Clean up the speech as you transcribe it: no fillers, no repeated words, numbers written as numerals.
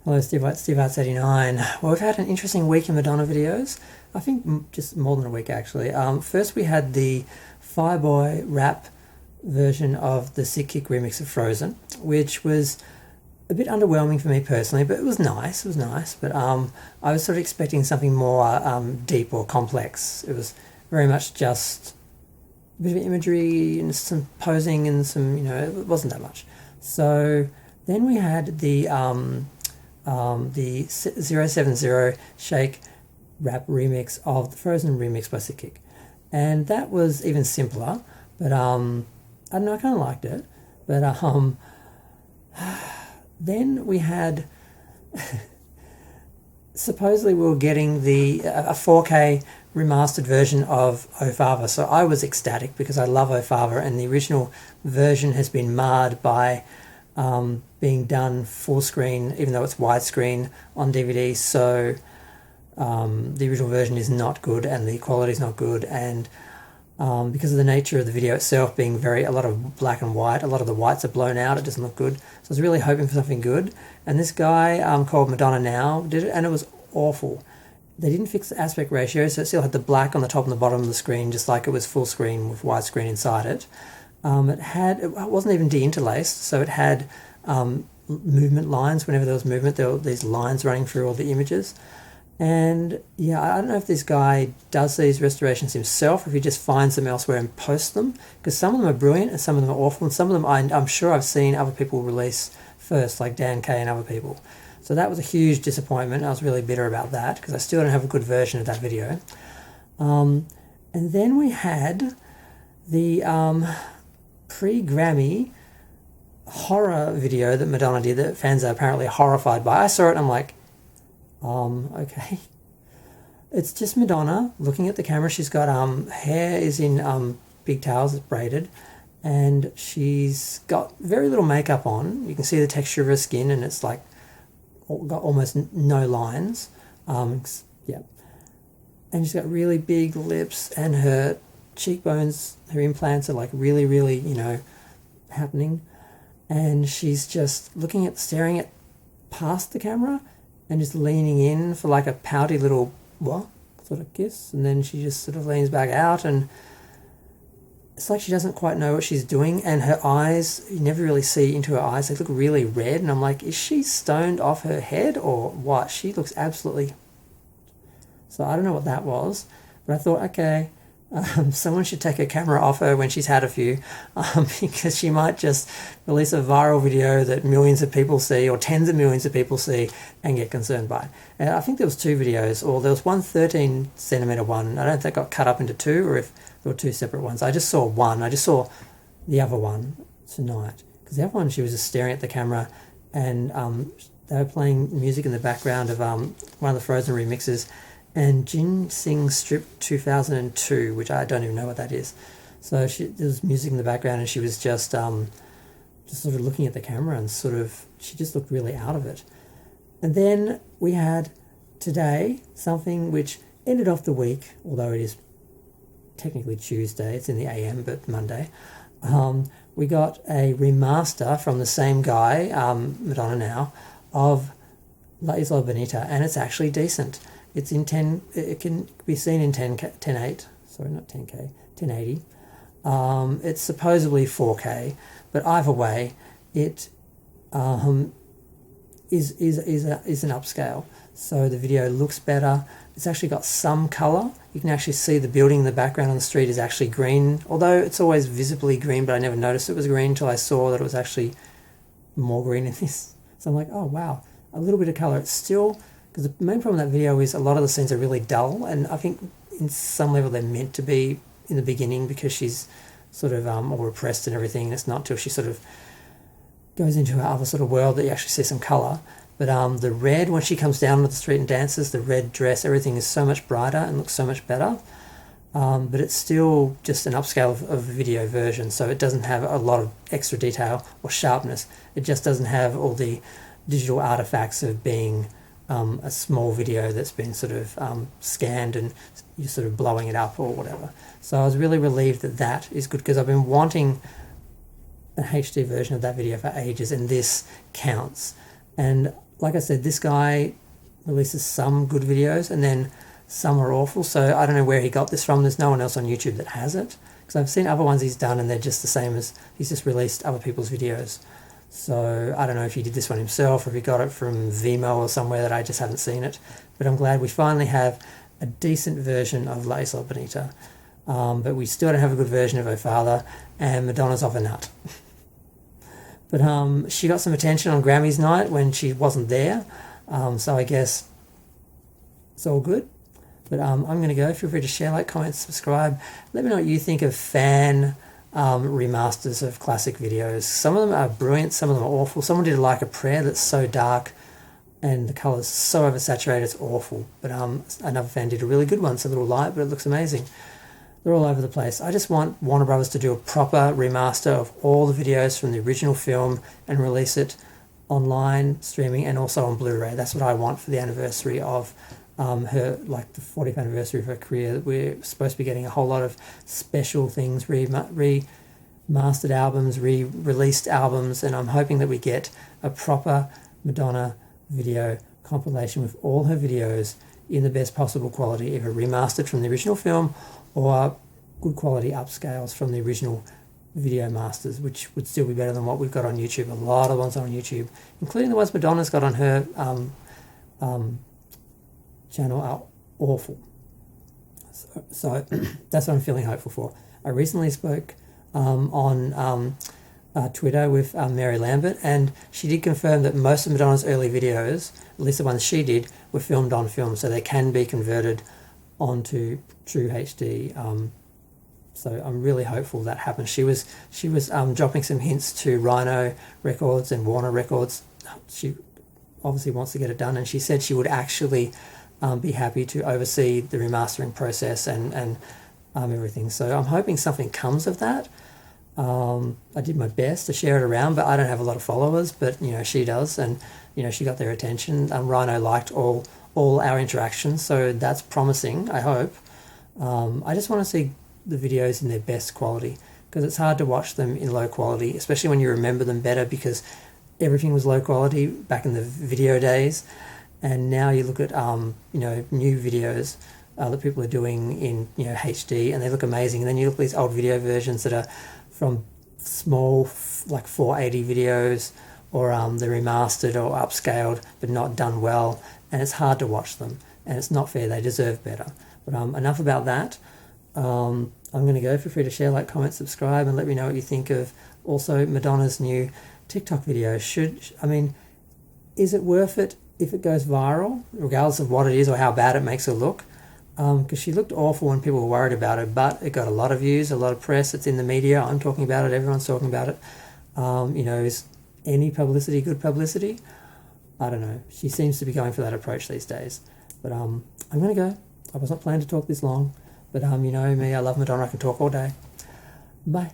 Hello, Steve Arts 89. Well, we've had an interesting week in Madonna videos. I think just more than a week, actually. First, we had the Fireboy rap version of the Sickick remix of Frozen, which was a bit underwhelming for me personally, but it was nice. It was nice, but I was sort of expecting something more deep or complex. It was very much just a bit of imagery and some posing and some, it wasn't that much. So then we had the 070 Shake rap remix of the Frozen remix by Sickick, and that was even simpler, but I don't know, I kind of liked it, but then we had supposedly we were getting a 4K remastered version of O Father, so I was ecstatic because I love O Father, and the original version has been marred by being done full screen, even though it's widescreen on DVD. So the original version is not good, and the quality is not good, and because of the nature of the video itself being a lot of black and white, a lot of the whites are blown out, it doesn't look good. So I was really hoping for something good, and this guy called Madonna Now did it, and it was awful. They didn't fix the aspect ratio, so it still had the black on the top and the bottom of the screen, just like it was full screen with widescreen inside it. It wasn't even de-interlaced, so it had movement lines. Whenever there was movement, there were these lines running through all the images. And yeah, I don't know if this guy does these restorations himself, or if he just finds them elsewhere and posts them, because some of them are brilliant and some of them are awful, and some of them I'm sure I've seen other people release first, like Dan Kay and other people. So that was a huge disappointment. I was really bitter about that because I still don't have a good version of that video. And then we had the pre-Grammy horror video that Madonna did that fans are apparently horrified by. I saw it and I'm like, okay. It's just Madonna looking at the camera. She's got hair is in pigtails, it's braided, and she's got very little makeup on. You can see the texture of her skin, and it's like got almost no lines. Yeah. And she's got really big lips, and her cheekbones, her implants are like really, really, happening. And she's just staring at past the camera and just leaning in for like a pouty little sort of kiss, and then she just sort of leans back out, and it's like she doesn't quite know what she's doing, and her eyes, you never really see into her eyes, they look really red, and I'm like, is she stoned off her head or what? She looks absolutely... So I don't know what that was, but I thought, okay, someone should take her camera off her when she's had a few, because she might just release a viral video that millions of people see, or tens of millions of people see, and get concerned by. And I think there was two videos, or there was one 13cm one. I don't think it got cut up into two, or if there were two separate ones. I just saw one. I just saw the other one tonight, because the other one she was just staring at the camera, and they were playing music in the background of one of the Frozen remixes, and Jin Sing's Strip 2002, which I don't even know what that is. So there was music in the background, and she was just sort of looking at the camera, and she just looked really out of it. And then we had today something which ended off the week, although it is technically Tuesday, it's in the AM, but Monday. We got a remaster from the same guy, Madonna Now, of Isla Bonita, and it's actually decent. It's in 10. It can be seen in 10.8. Sorry, not 10K. 1080. It's supposedly 4K, but either way, it is an upscale. So the video looks better. It's actually got some color. You can actually see the building in the background on the street is actually green, although it's always visibly green, but I never noticed it was green until I saw that it was actually more green in this. So I'm like, oh wow, a little bit of color. It's still... Because the main problem with that video is a lot of the scenes are really dull, and I think in some level they're meant to be in the beginning because she's sort of all repressed and everything, and it's not till she sort of goes into her other sort of world that you actually see some colour. But the red, when she comes down to the street and dances, the red dress, everything is so much brighter and looks so much better. But it's still just an upscale of a video version, so it doesn't have a lot of extra detail or sharpness. It just doesn't have all the digital artifacts of being... a small video that's been sort of scanned and you're sort of blowing it up or whatever. So I was really relieved that is good, because I've been wanting an HD version of that video for ages, and this counts. And like I said, this guy releases some good videos and then some are awful. So I don't know where he got this from. There's no one else on YouTube that has it, because I've seen other ones he's done and they're just the same as he's just released other people's videos. So I don't know if he did this one himself or if he got it from Vimeo or somewhere that I just haven't seen it. But I'm glad we finally have a decent version of La Isla Bonita. But we still don't have a good version of O Father, and Madonna's off a nut. But she got some attention on Grammys night when she wasn't there. So I guess it's all good. But I'm going to go. Feel free to share, like, comment, subscribe. Let me know what you think of fan remasters of classic videos. Some of them are brilliant, some of them are awful. Someone did Like a Prayer that's so dark and the colour's so oversaturated, it's awful. But another fan did a really good one. It's a little light, but it looks amazing. They're all over the place. I just want Warner Brothers to do a proper remaster of all the videos from the original film and release it online, streaming, and also on Blu-ray. That's what I want for the anniversary of her, like the 40th anniversary of her career. We're supposed to be getting a whole lot of special things, remastered albums, re-released albums, and I'm hoping that we get a proper Madonna video compilation with all her videos in the best possible quality, either remastered from the original film or good quality upscales from the original video masters, which would still be better than what we've got on YouTube. A lot of ones on YouTube, including the ones Madonna's got on her channel, are awful. So that's what I'm feeling hopeful for. I recently spoke on Twitter with Mary Lambert, and she did confirm that most of Madonna's early videos, at least the ones she did, were filmed on film, so they can be converted onto true HD. So I'm really hopeful that happens. She was dropping some hints to Rhino Records and Warner Records. She obviously wants to get it done, and she said she would actually be happy to oversee the remastering process and everything. So I'm hoping something comes of that. I did my best to share it around, but I don't have a lot of followers, but she does, and she got their attention. Rhino liked all our interactions, so that's promising, I hope. I just want to see the videos in their best quality, because it's hard to watch them in low quality, especially when you remember them better, because everything was low quality back in the video days, and now you look at new videos that people are doing in HD, and they look amazing, and then you look at these old video versions that are from small, like 480 videos, or they're remastered or upscaled but not done well, and it's hard to watch them, and it's not fair. They deserve better. But enough about that. I'm going to go. Feel free to share, like, comment, subscribe, and let me know what you think of also Madonna's new TikTok video. Is it worth it if it goes viral, regardless of what it is or how bad it makes her look? Because she looked awful when people were worried about her, but it got a lot of views, a lot of press. It's in the media. I'm talking about it. Everyone's talking about it. Is any publicity good publicity? I don't know. She seems to be going for that approach these days. But I'm going to go. I was not planning to talk this long, but you know me. I love Madonna. I can talk all day. Bye.